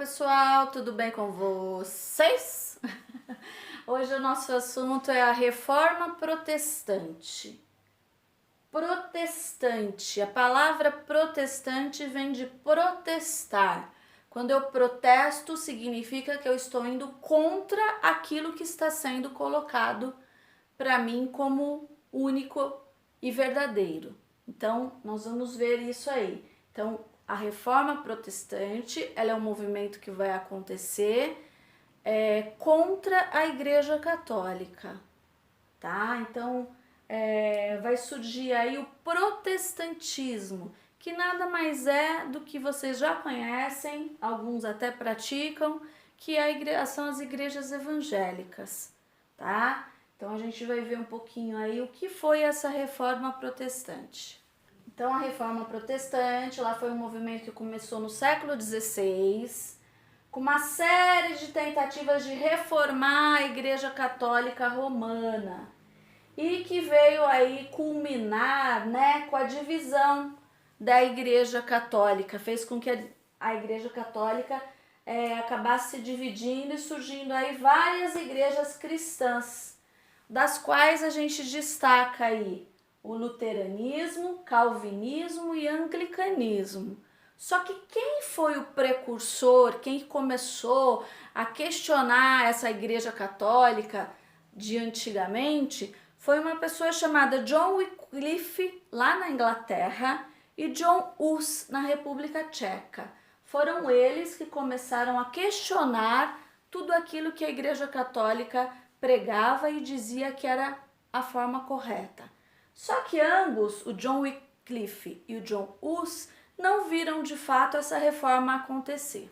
Pessoal, tudo bem com vocês? Hoje o nosso assunto é a Reforma Protestante. Protestante, a palavra protestante vem de protestar. Quando eu protesto, significa que eu estou indo contra aquilo que está sendo colocado para mim como único e verdadeiro. Então, nós vamos ver isso aí. Então, a Reforma Protestante, ela é um movimento que vai acontecer contra a Igreja Católica, tá? Então, vai surgir aí o protestantismo, que nada mais é do que vocês já conhecem, alguns até praticam, que são as igrejas evangélicas, tá? Então, a gente vai ver um pouquinho aí o que foi essa Reforma Protestante. Então, a Reforma Protestante, ela foi um movimento que começou no século XVI, com uma série de tentativas de reformar a Igreja Católica Romana e que veio aí culminar, né, com a divisão da Igreja Católica, fez com que a Igreja Católica acabasse se dividindo e surgindo aí várias igrejas cristãs, das quais a gente destaca aí o luteranismo, calvinismo e anglicanismo. Só que quem foi o precursor, quem começou a questionar essa igreja católica de antigamente, foi uma pessoa chamada John Wycliffe, lá na Inglaterra, e John Hus, na República Tcheca. Foram eles que começaram a questionar tudo aquilo que a igreja católica pregava e dizia que era a forma correta. Só que ambos, o John Wycliffe e o John Hus, não viram de fato essa reforma acontecer.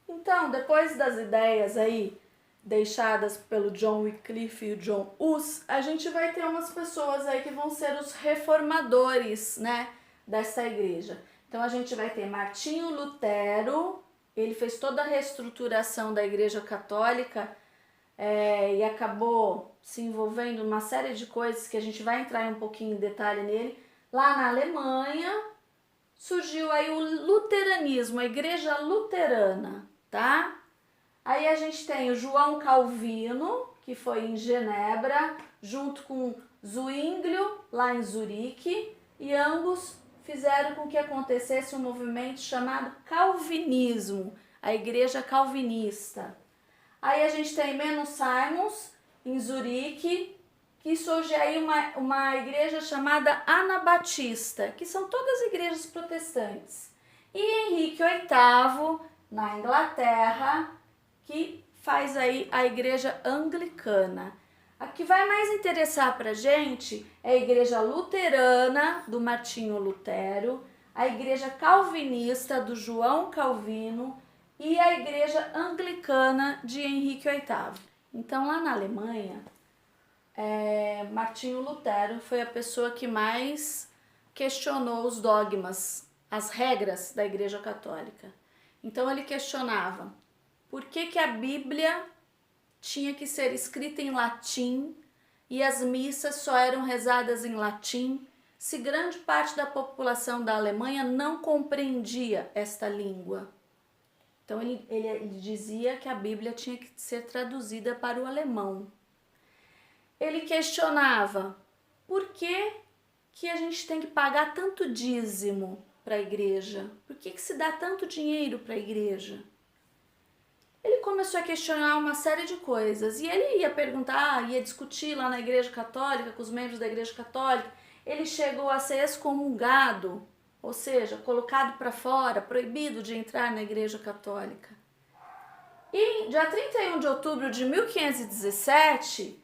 Então, depois das ideias aí deixadas pelo John Wycliffe e o John Hus, a gente vai ter umas pessoas aí que vão ser os reformadores, né, dessa igreja. Então, a gente vai ter Martinho Lutero, ele fez toda a reestruturação da igreja católica e acabou se envolvendo numa série de coisas que a gente vai entrar um pouquinho em detalhe nele. Lá na Alemanha surgiu aí o luteranismo, a igreja luterana, tá? Aí a gente tem o João Calvino, que foi em Genebra, junto com Zwinglio, lá em Zurique, e ambos fizeram com que acontecesse um movimento chamado calvinismo, a igreja calvinista. Aí a gente tem Menno Simons, em Zurique, que surge aí uma igreja chamada Anabatista, que são todas igrejas protestantes. E Henrique VIII, na Inglaterra, que faz aí a igreja anglicana. A que vai mais interessar pra gente é a igreja luterana, do Martinho Lutero, a igreja calvinista, do João Calvino, e a igreja anglicana de Henrique VIII. Então, lá na Alemanha, Martinho Lutero foi a pessoa que mais questionou os dogmas, as regras da Igreja Católica. Então, ele questionava por que a Bíblia tinha que ser escrita em latim e as missas só eram rezadas em latim, se grande parte da população da Alemanha não compreendia esta língua. Então, ele dizia que a Bíblia tinha que ser traduzida para o alemão. Ele questionava por que a gente tem que pagar tanto dízimo para a igreja? Por que se dá tanto dinheiro para a igreja? Ele começou a questionar uma série de coisas e ele ia perguntar, ia discutir lá na igreja católica, com os membros da igreja católica. Ele chegou a ser excomungado, ou seja, colocado para fora, proibido de entrar na igreja católica. E dia 31 de outubro de 1517,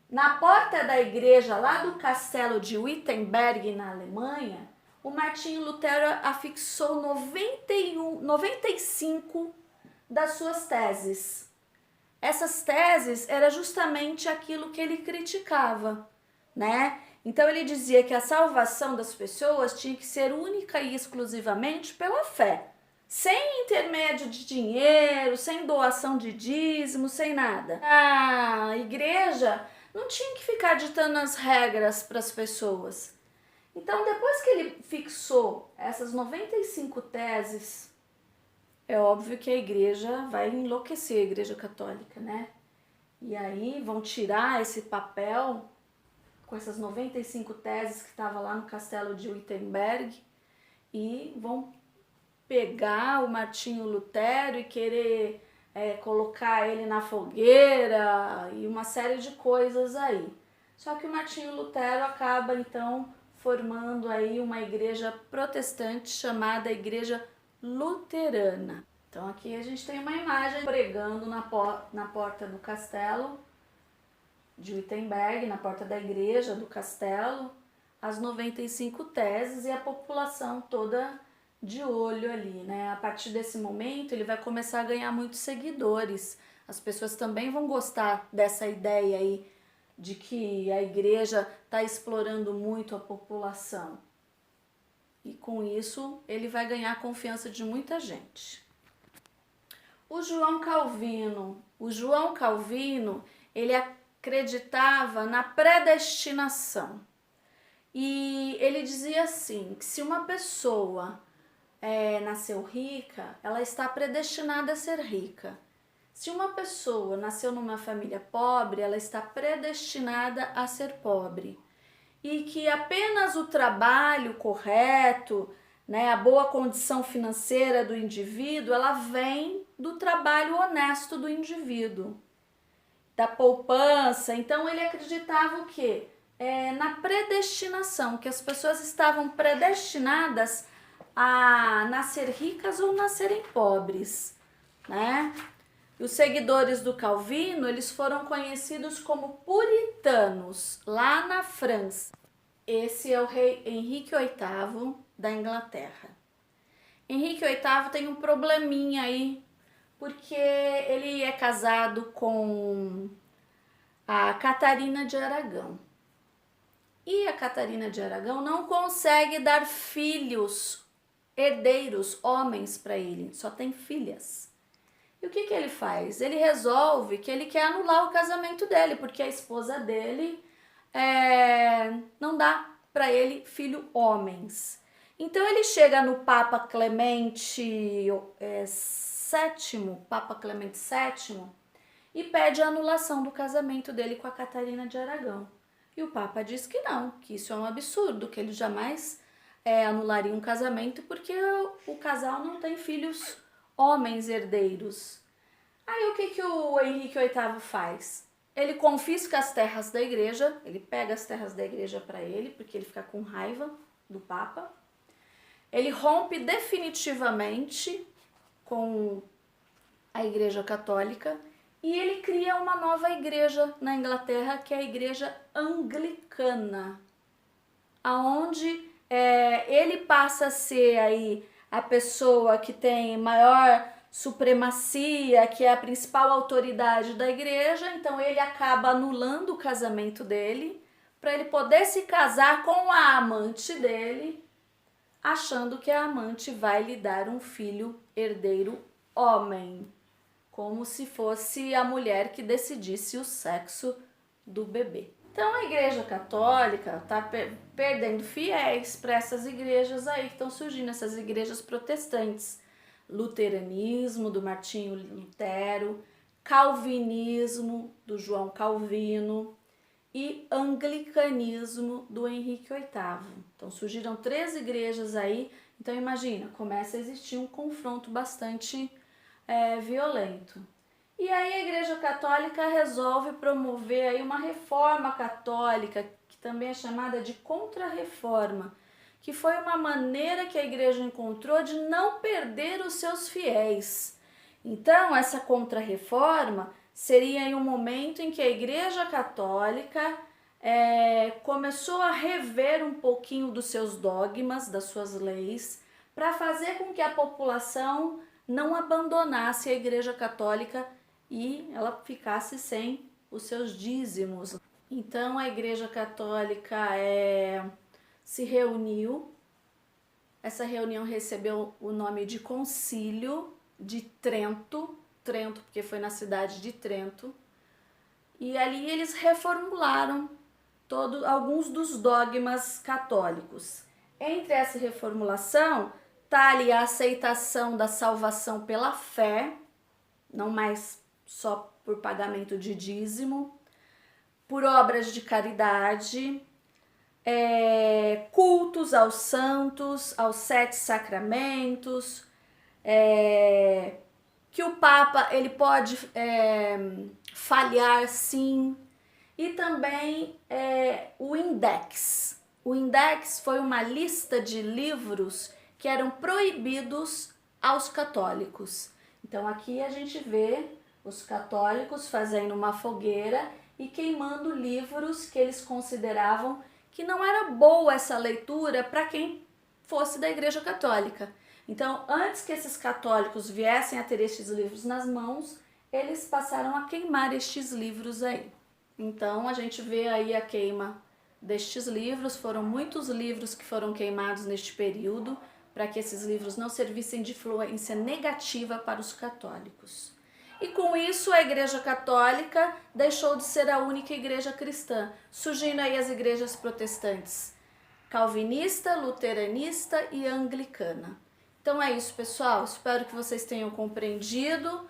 na porta da igreja lá do castelo de Wittenberg, na Alemanha, o Martinho Lutero afixou 95 das suas teses. Essas teses eram justamente aquilo que ele criticava, né? Então ele dizia que a salvação das pessoas tinha que ser única e exclusivamente pela fé, sem intermédio de dinheiro, sem doação de dízimo, sem nada. A igreja não tinha que ficar ditando as regras para as pessoas. Então, depois que ele fixou essas 95 teses é óbvio que a igreja vai enlouquecer, a igreja católica, né? E aí vão tirar esse papel com essas 95 teses que estava lá no castelo de Wittenberg e vão pegar o Martinho Lutero e querer colocar ele na fogueira e uma série de coisas aí. Só que o Martinho Lutero acaba então formando aí uma igreja protestante chamada Igreja Luterana. Então aqui a gente tem uma imagem pregando na porta do castelo de Wittenberg, na porta da igreja do castelo, as 95 teses e a população toda de olho ali, né? A partir desse momento ele vai começar a ganhar muitos seguidores. As pessoas também vão gostar dessa ideia aí de que a igreja está explorando muito a população. E com isso ele vai ganhar a confiança de muita gente. O João Calvino, ele acreditava na predestinação. E ele dizia assim, que se uma pessoa nasceu rica, ela está predestinada a ser rica. Se uma pessoa nasceu numa família pobre, ela está predestinada a ser pobre. E que apenas o trabalho correto, né, a boa condição financeira do indivíduo, ela vem do trabalho honesto do indivíduo, da poupança. Então ele acreditava o quê? Na predestinação, que as pessoas estavam predestinadas a nascer ricas ou nascerem pobres, né? E os seguidores do Calvino, eles foram conhecidos como puritanos, lá na França. Esse é o rei Henrique VIII da Inglaterra. Henrique VIII tem um probleminha aí, porque ele é casado com a Catarina de Aragão. E a Catarina de Aragão não consegue dar filhos, herdeiros, homens para ele, só tem filhas. E o que ele faz? Ele resolve que ele quer anular o casamento dele, porque a esposa dele não dá para ele filho homens. Então ele chega no Papa Clemente VII, e pede a anulação do casamento dele com a Catarina de Aragão. E o Papa diz que não, que isso é um absurdo, que ele jamais anularia um casamento porque o casal não tem filhos homens herdeiros. Aí o que o Henrique VIII faz? Ele confisca as terras da igreja, ele pega as terras da igreja para ele, porque ele fica com raiva do Papa. Ele rompe definitivamente com a Igreja Católica e ele cria uma nova igreja na Inglaterra, que é a Igreja Anglicana, aonde ele passa a ser aí a pessoa que tem maior supremacia, que é a principal autoridade da igreja. Então ele acaba anulando o casamento dele para ele poder se casar com a amante dele, achando que a amante vai lhe dar um filho herdeiro homem, como se fosse a mulher que decidisse o sexo do bebê. Então a Igreja Católica está perdendo fiéis para essas igrejas aí que estão surgindo, essas igrejas protestantes. Luteranismo, do Martinho Lutero, calvinismo, do João Calvino e anglicanismo, do Henrique VIII. Então surgiram 3 igrejas aí, então imagina, começa a existir um confronto bastante violento. E aí a Igreja Católica resolve promover aí uma reforma católica, que também é chamada de Contra-Reforma, que foi uma maneira que a igreja encontrou de não perder os seus fiéis. Então, essa Contra-Reforma seria em um momento em que a Igreja Católica começou a rever um pouquinho dos seus dogmas, das suas leis, para fazer com que a população não abandonasse a Igreja Católica e ela ficasse sem os seus dízimos. Então a Igreja Católica se reuniu. Essa reunião recebeu o nome de Concílio de Trento, porque foi na cidade de Trento, e ali eles reformularam alguns dos dogmas católicos. Entre essa reformulação tá ali a aceitação da salvação pela fé, não mais só por pagamento de dízimo, por obras de caridade, cultos aos santos, aos 7 sacramentos, que o Papa ele pode falhar sim, e também o Index. O Index foi uma lista de livros que eram proibidos aos católicos. Então aqui a gente vê os católicos fazendo uma fogueira e queimando livros que eles consideravam que não era boa essa leitura para quem fosse da Igreja Católica. Então, antes que esses católicos viessem a ter estes livros nas mãos, eles passaram a queimar estes livros aí. Então, a gente vê aí a queima destes livros. Foram muitos livros que foram queimados neste período, para que esses livros não servissem de influência negativa para os católicos. E com isso a Igreja Católica deixou de ser a única igreja cristã, surgindo aí as igrejas protestantes, calvinista, luteranista e anglicana. Então é isso, pessoal, espero que vocês tenham compreendido.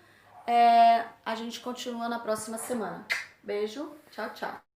A gente continua na próxima semana. Beijo, tchau, tchau.